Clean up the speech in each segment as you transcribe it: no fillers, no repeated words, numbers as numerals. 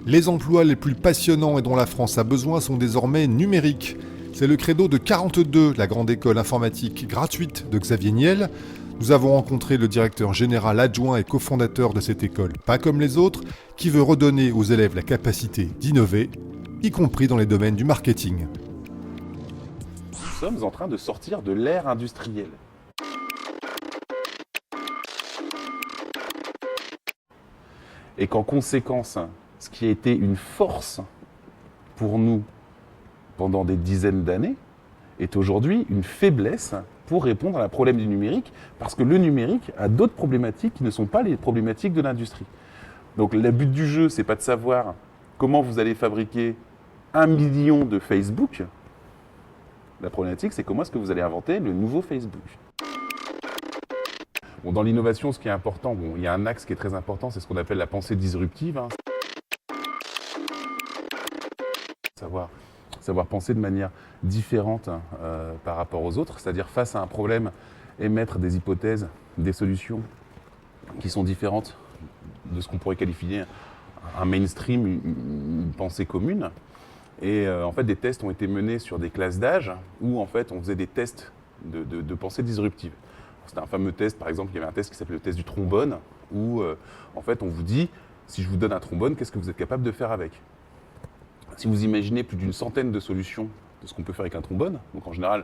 Les emplois les plus passionnants et dont la France a besoin sont désormais numériques. C'est le credo de 42, la grande école informatique gratuite de Xavier Niel. Nous avons rencontré le directeur général adjoint et cofondateur de cette école, pas comme les autres, qui veut redonner aux élèves la capacité d'innover, y compris dans les domaines du marketing. Nous sommes en train de sortir de l'ère industrielle. Et qu'en conséquence, ce qui a été une force pour nous pendant des dizaines d'années est aujourd'hui une faiblesse pour répondre à la problème du numérique, parce que le numérique a d'autres problématiques qui ne sont pas les problématiques de l'industrie. Donc le but du jeu, c'est pas de savoir comment vous allez fabriquer 1 million de Facebook. La problématique, c'est comment est-ce que vous allez inventer le nouveau Facebook. Bon, dans l'innovation, ce qui est important, il y a un axe qui est très important, c'est ce qu'on appelle la pensée disruptive. Savoir penser de manière différente par rapport aux autres, c'est-à-dire face à un problème, émettre des hypothèses, des solutions qui sont différentes de ce qu'on pourrait qualifier un mainstream, une pensée commune. Et en fait, des tests ont été menés sur des classes d'âge où en fait, on faisait des tests de pensée disruptive. C'était un fameux test, par exemple, il y avait un test qui s'appelait le test du trombone, où en fait, on vous dit, si je vous donne un trombone, qu'est-ce que vous êtes capable de faire avec ? Si vous imaginez plus d'une centaine de solutions de ce qu'on peut faire avec un trombone, donc en général,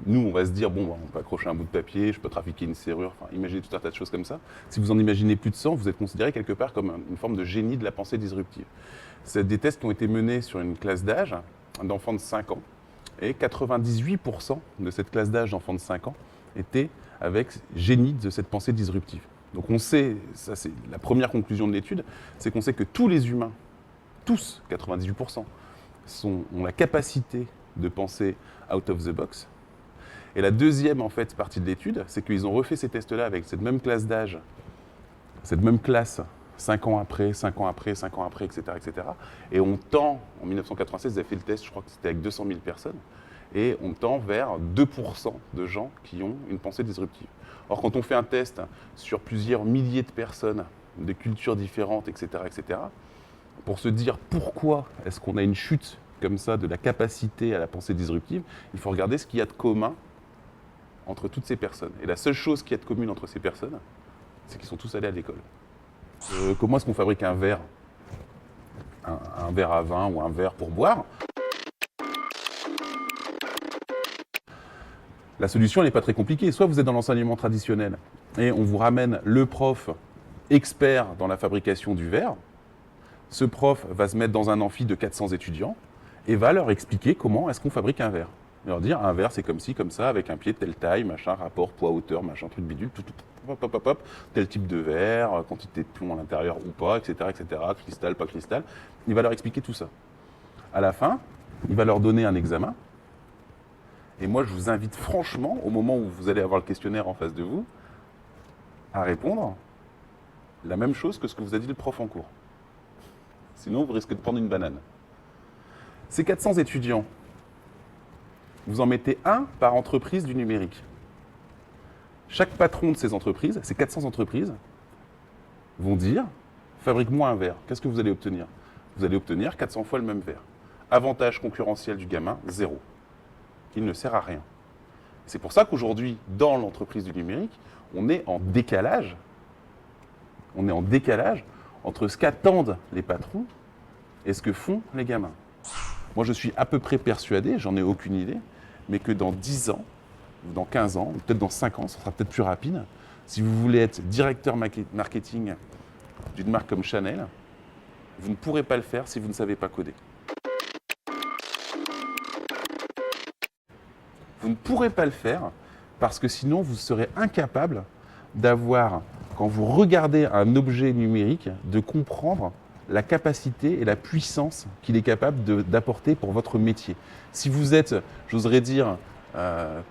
nous, on va se dire, bon, on peut accrocher un bout de papier, je peux trafiquer une serrure, enfin, imaginez tout un tas de choses comme ça. Si vous en imaginez plus de 100, vous êtes considéré quelque part comme une forme de génie de la pensée disruptive. C'est des tests qui ont été menés sur une classe d'âge d'enfants de 5 ans, et 98% de cette classe d'âge d'enfants de 5 ans étaient avec génie de cette pensée disruptive. Donc on sait, ça c'est la première conclusion de l'étude, c'est qu'on sait que tous les humains, tous, 98%, ont la capacité de penser out of the box. Et la deuxième en fait, partie de l'étude, c'est qu'ils ont refait ces tests-là avec cette même classe d'âge, cette même classe, 5 ans après, 5 ans après, 5 ans après, etc. etc. Et on tend, en 1996, ils avaient fait le test, je crois que c'était avec 200 000 personnes, et on tend vers 2% de gens qui ont une pensée disruptive. Or, quand on fait un test sur plusieurs milliers de personnes, de cultures différentes, etc., etc., pour se dire pourquoi est-ce qu'on a une chute comme ça de la capacité à la pensée disruptive, il faut regarder ce qu'il y a de commun entre toutes ces personnes. Et la seule chose qu'il y a de commune entre ces personnes, c'est qu'ils sont tous allés à l'école. Comment est-ce qu'on fabrique un verre ? Un verre à vin ou un verre pour boire ? La solution, elle n'est pas très compliquée. Soit vous êtes dans l'enseignement traditionnel et on vous ramène le prof expert dans la fabrication du verre. Ce prof va se mettre dans un amphi de 400 étudiants et va leur expliquer comment est-ce qu'on fabrique un verre. Il va leur dire, un verre, c'est comme ci, comme ça, avec un pied de telle taille, machin, rapport, poids, hauteur, machin, truc bidule, hop, tel type de verre, quantité de plomb à l'intérieur ou pas, etc., etc., cristal, pas cristal. Il va leur expliquer tout ça. À la fin, il va leur donner un examen. Et moi, je vous invite franchement, au moment où vous allez avoir le questionnaire en face de vous, à répondre la même chose que ce que vous a dit le prof en cours. Sinon, vous risquez de prendre une banane. Ces 400 étudiants, vous en mettez un par entreprise du numérique. Chaque patron de ces entreprises, ces 400 entreprises, vont dire « fabrique-moi un verre ». Qu'est-ce que vous allez obtenir ? Vous allez obtenir 400 fois le même verre. Avantage concurrentiel du gamin, 0. Il ne sert à rien. C'est pour ça qu'aujourd'hui, dans l'entreprise du numérique, on est en décalage. On est en décalage entre ce qu'attendent les patrons et ce que font les gamins. Moi, je suis à peu près persuadé, j'en ai aucune idée, mais que dans 10 ans, ou dans 15 ans, ou peut-être dans 5 ans, ça sera peut-être plus rapide, si vous voulez être directeur marketing d'une marque comme Chanel, vous ne pourrez pas le faire si vous ne savez pas coder. Vous ne pourrez pas le faire parce que sinon vous serez incapable d'avoir, quand vous regardez un objet numérique, de comprendre la capacité et la puissance qu'il est capable d'apporter pour votre métier. Si vous êtes, j'oserais dire,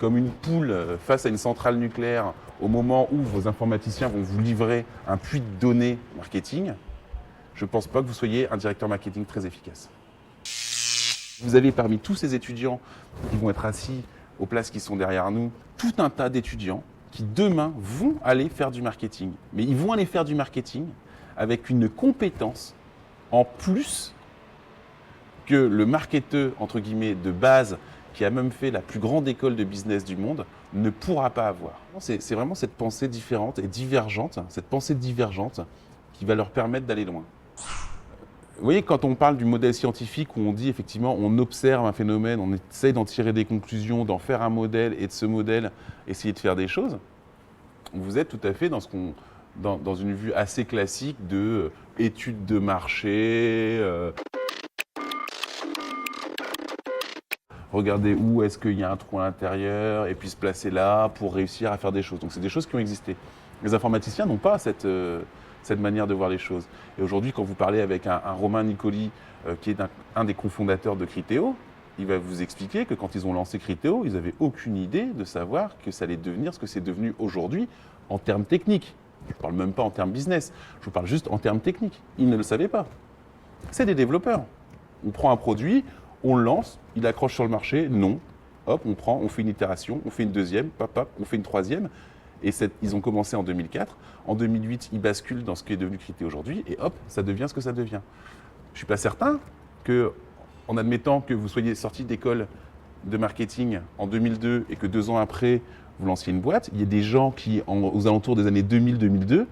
comme une poule face à une centrale nucléaire au moment où vos informaticiens vont vous livrer un puits de données marketing, je ne pense pas que vous soyez un directeur marketing très efficace. Vous avez parmi tous ces étudiants qui vont être assis aux places qui sont derrière nous, tout un tas d'étudiants qui demain vont aller faire du marketing. Mais ils vont aller faire du marketing avec une compétence en plus que le marketeur, entre guillemets, de base, qui a même fait la plus grande école de business du monde, ne pourra pas avoir. C'est vraiment cette pensée différente et divergente, cette pensée divergente qui va leur permettre d'aller loin. Vous voyez, quand on parle du modèle scientifique, où on dit effectivement, on observe un phénomène, on essaye d'en tirer des conclusions, d'en faire un modèle, et de ce modèle, essayer de faire des choses, vous êtes tout à fait dans une vue assez classique de études de marché, regarder où est-ce qu'il y a un trou à l'intérieur, et puis se placer là pour réussir à faire des choses. Donc c'est des choses qui ont existé. Les informaticiens n'ont pas cette manière de voir les choses. Et aujourd'hui, quand vous parlez avec un Romain Nicoli, qui est un des cofondateurs de Criteo, il va vous expliquer que quand ils ont lancé Criteo, ils n'avaient aucune idée de savoir que ça allait devenir ce que c'est devenu aujourd'hui en termes techniques. Je ne parle même pas en termes business, je vous parle juste en termes techniques. Ils ne le savaient pas. C'est des développeurs. On prend un produit, on le lance, il accroche sur le marché, non. Hop, on fait une itération, on fait une deuxième, on fait une troisième. Et ils ont commencé en 2004. En 2008, ils basculent dans ce qui est devenu Criteo aujourd'hui. Et hop, ça devient ce que ça devient. Je ne suis pas certain que, en admettant que vous soyez sorti d'école de marketing en 2002 et que 2 ans après, vous lanciez une boîte, il y a des gens qui, aux alentours des années 2000-2002,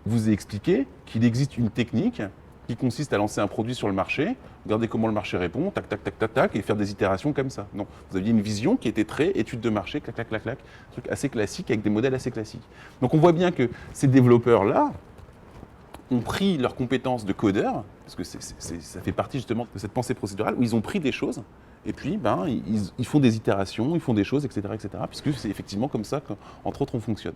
vous aient expliqué qu'il existe une technique qui consiste à lancer un produit sur le marché, regarder comment le marché répond, tac, tac, tac, tac, tac, et faire des itérations comme ça. Non, vous aviez une vision qui était très étude de marché, clac, clac, clac, clac, un truc assez classique avec des modèles assez classiques. Donc on voit bien que ces développeurs-là ont pris leurs compétences de codeurs, parce que ça fait partie justement de cette pensée procédurale, où ils ont pris des choses, et puis ils font des itérations, ils font des choses, etc., etc., puisque c'est effectivement comme ça qu'entre autres on fonctionne.